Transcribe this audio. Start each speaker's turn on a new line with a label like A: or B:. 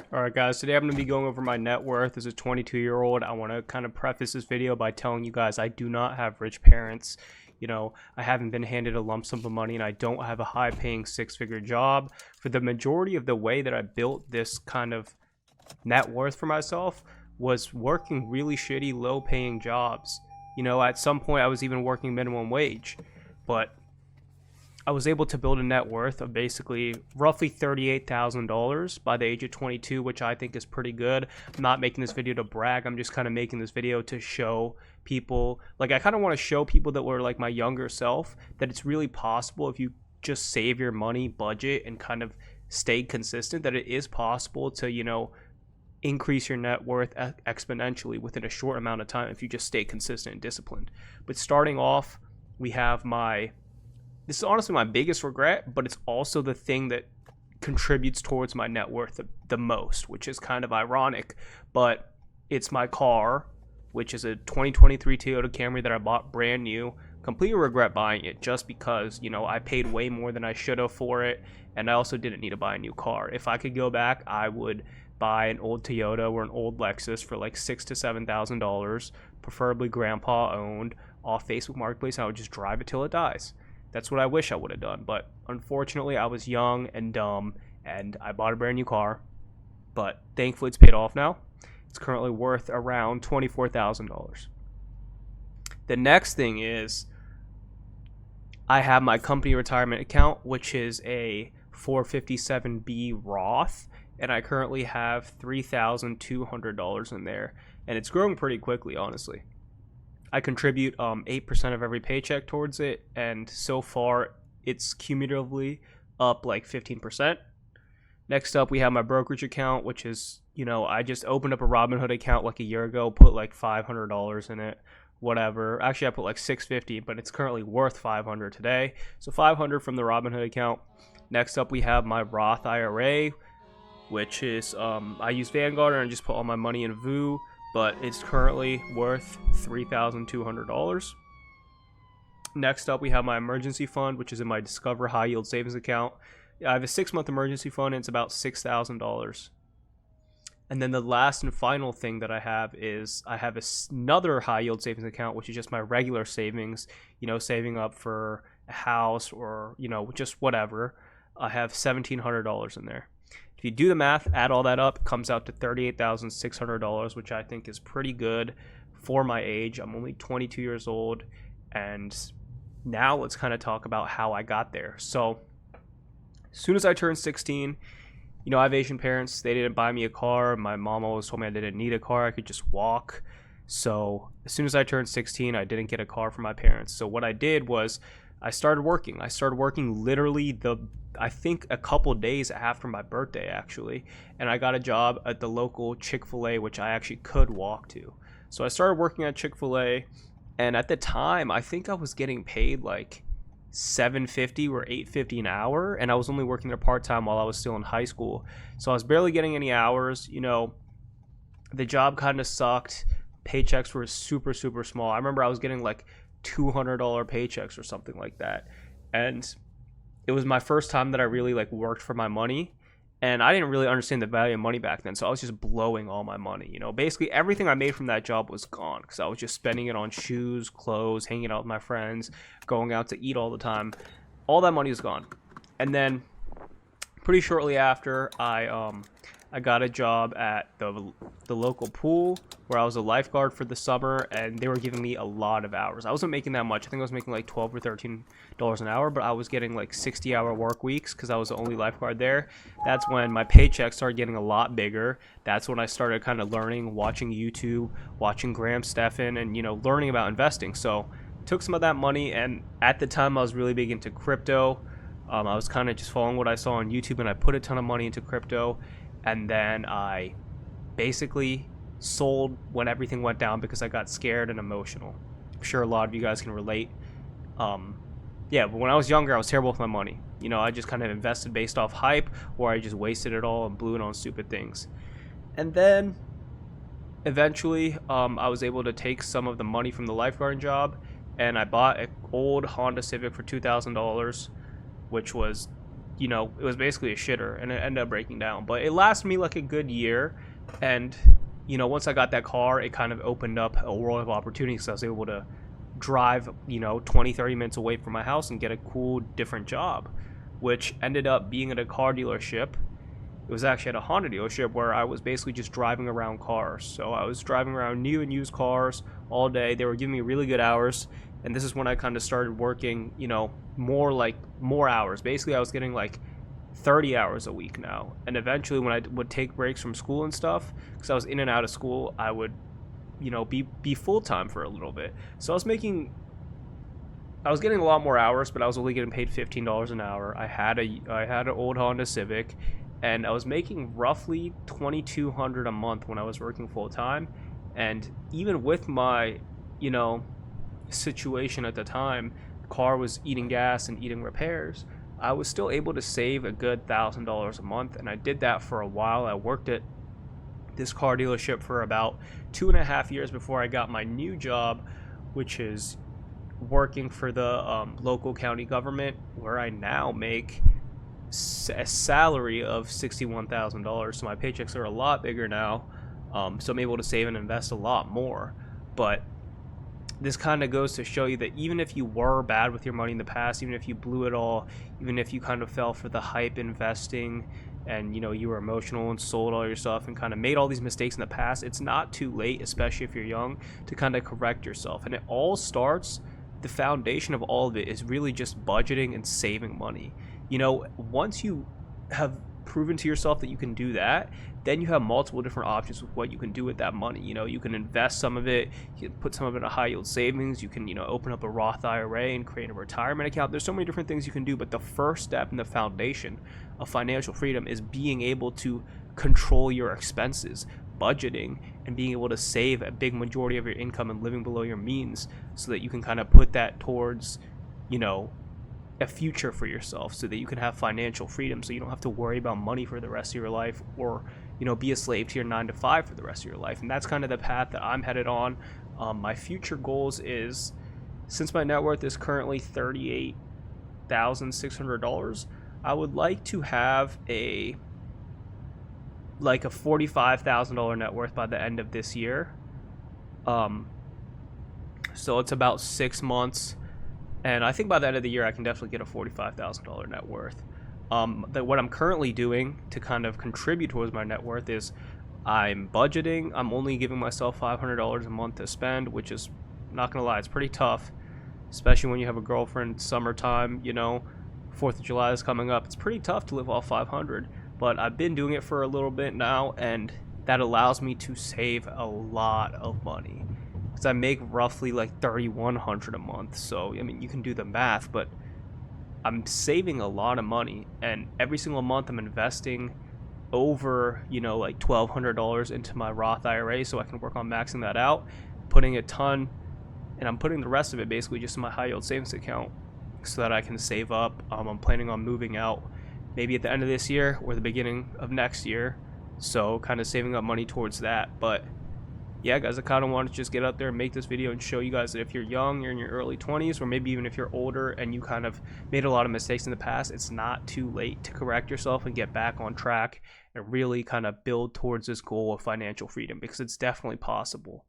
A: Alright guys, today I'm going to be going over my net worth as a 22-year-old. I want to kind of preface this video by telling you guys I do not have rich parents. You know, I haven't been handed a lump sum of money and I don't have a high-paying six-figure job. For the majority of the way that I built this kind of net worth for myself was working really shitty, low-paying jobs. You know, at some point I was even working minimum wage, but I was able to build a net worth of basically roughly $38,000 by the age of 22, which I think is pretty good. I'm not making this video to brag. I'm just kind of making this video to show people, like I kind of want to show people that were like my younger self that it's really possible if you just save your money, budget, and kind of stay consistent, that it is possible to, you know, increase your net worth exponentially within a short amount of time if you just stay consistent and disciplined. But starting off, we have this is honestly my biggest regret, but it's also the thing that contributes towards my net worth the most, which is kind of ironic, but it's my car, which is a 2023 Toyota Camry that I bought brand new. Completely regret buying it just because, you know, I paid way more than I should have for it, and I also didn't need to buy a new car. If I could go back, I would buy an old Toyota or an old Lexus for like $6,000 to $7,000, preferably grandpa owned, off Facebook Marketplace, and I would just drive it till it dies. That's what I wish I would have done, but unfortunately I was young and dumb and I bought a brand new car, but thankfully it's paid off now. It's currently worth around $24,000. The next thing is I have my company retirement account, which is a 457B Roth, and I currently have $3,200 in there, and it's growing pretty quickly, honestly. I contribute 8% of every paycheck towards it, and so far it's cumulatively up like 15%. Next up, we have my brokerage account, which is, you know, I just opened up a Robinhood account like a year ago, put like $500 in it, whatever. Actually, I put like $650, but it's currently worth $500 today. So $500 from the Robinhood account. Next up, we have my Roth IRA, which is I use Vanguard and I just put all my money in VU, but it's currently worth $3,200. Next up, we have my emergency fund, which is in my Discover High Yield Savings account. I have a 6-month emergency fund, and it's about $6,000. And then the last and final thing that I have is I have another high yield savings account, which is just my regular savings, you know, saving up for a house or, you know, just whatever. I have $1,700 in there. If you do the math, add all that up, it comes out to $38,600, which I think is pretty good for my age. I'm only 22 years old, and now let's kind of talk about how I got there. So as soon as I turned 16, you know, I have Asian parents. They didn't buy me a car. My mom always told me I didn't need a car. I could just walk. So as soon as I turned 16, I didn't get a car from my parents. So what I did was I started working. I started working literally I think a couple days after my birthday, actually, and I got a job at the local Chick-fil-A, which I actually could walk to. So I started working at Chick-fil-A, and at the time, I think I was getting paid like $7.50 or $8.50 an hour, and I was only working there part-time while I was still in high school. So I was barely getting any hours. You know, the job kind of sucked. Paychecks were super, super small. I remember I was getting like $200 paychecks or something like that, and it was my first time that I really like worked for my money, and I didn't really understand the value of money back then, so I was just blowing all my money. You know, basically everything I made from that job was gone because I was just spending it on shoes, clothes, hanging out with my friends, going out to eat all the time. All that money was gone. And then pretty shortly after, I got a job at the local pool where I was a lifeguard for the summer, and they were giving me a lot of hours. I wasn't making that much. I think I was making like $12 or $13 an hour, but I was getting like 60-hour work weeks because I was the only lifeguard there. That's when my paycheck started getting a lot bigger. That's when I started kind of learning, watching YouTube, watching Graham Stephan, and, you know, learning about investing. So took some of that money, and at the time I was really big into crypto. I was kind of just following what I saw on YouTube, and I put a ton of money into crypto. And then I basically sold when everything went down because I got scared and emotional. I'm sure a lot of you guys can relate. Yeah, but when I was younger, I was terrible with my money. You know, I just kind of invested based off hype, or I just wasted it all and blew it on stupid things. And then eventually, I was able to take some of the money from the lifeguard job, and I bought an old Honda Civic for $2,000, which was it was basically a shitter, and it ended up breaking down. But it lasted me like a good year, and once I got that car, it kind of opened up a world of opportunities. So I was able to drive 20-30 minutes away from my house and get a cool different job, which ended up being at a car dealership. It was actually at a Honda dealership where I was basically just driving around cars. So I was driving around new and used cars all day. They were giving me really good hours, and this is when I kind of started working more hours. Basically I was getting like 30 hours a week now, and eventually when I would take breaks from school and stuff, because I was in and out of school, I would be full-time for a little bit. So I was getting a lot more hours, but I was only getting paid $15 an hour. I had an old Honda Civic, and I was making roughly $2,200 a month when I was working full-time. And even with my situation at the time, the car was eating gas and eating repairs, I was still able to save a good $1,000 a month. And I did that for a while. I worked at this car dealership for about 2.5 years before I got my new job, which is working for the local county government, where I now make a salary of $61,000. So my paychecks are a lot bigger now, so I'm able to save and invest a lot more. But this kind of goes to show you that even if you were bad with your money in the past, even if you blew it all, even if you kind of fell for the hype investing, and you were emotional and sold all your stuff and kind of made all these mistakes in the past, it's not too late, especially if you're young, to kind of correct yourself. And it all starts, the foundation of all of it is really just budgeting and saving money. Once you have proven to yourself that you can do that, then you have multiple different options with what you can do with that money. You can invest some of it, you can put some of it in a high yield savings, you can open up a Roth IRA and create a retirement account. There's so many different things you can do, but the first step and the foundation of financial freedom is being able to control your expenses, budgeting, and being able to save a big majority of your income and living below your means, so that you can kind of put that towards a future for yourself, so that you can have financial freedom, so you don't have to worry about money for the rest of your life, or be a slave to your 9 to 5 for the rest of your life. And that's kind of the path that I'm headed on. My future goals is, since my net worth is currently $38,600, I would like to have a $45,000 net worth by the end of this year. So it's about 6 months. And I think by the end of the year, I can definitely get a $45,000 net worth. What I'm currently doing to kind of contribute towards my net worth is I'm budgeting. I'm only giving myself $500 a month to spend, which is, not going to lie, it's pretty tough, especially when you have a girlfriend, summertime, 4th of July is coming up. It's pretty tough to live off $500, but I've been doing it for a little bit now, and that allows me to save a lot of money. I make roughly like $3,100 a month, so you can do the math, but I'm saving a lot of money, and every single month I'm investing over like $1,200 into my Roth IRA, so I can work on maxing that out, putting a ton, and I'm putting the rest of it basically just in my high yield savings account, so that I can save up. I'm planning on moving out maybe at the end of this year or the beginning of next year, so kind of saving up money towards that. But yeah, guys, I kind of wanted to just get out there and make this video and show you guys that if you're young, you're in your early 20s, or maybe even if you're older and you kind of made a lot of mistakes in the past, it's not too late to correct yourself and get back on track and really kind of build towards this goal of financial freedom, because it's definitely possible.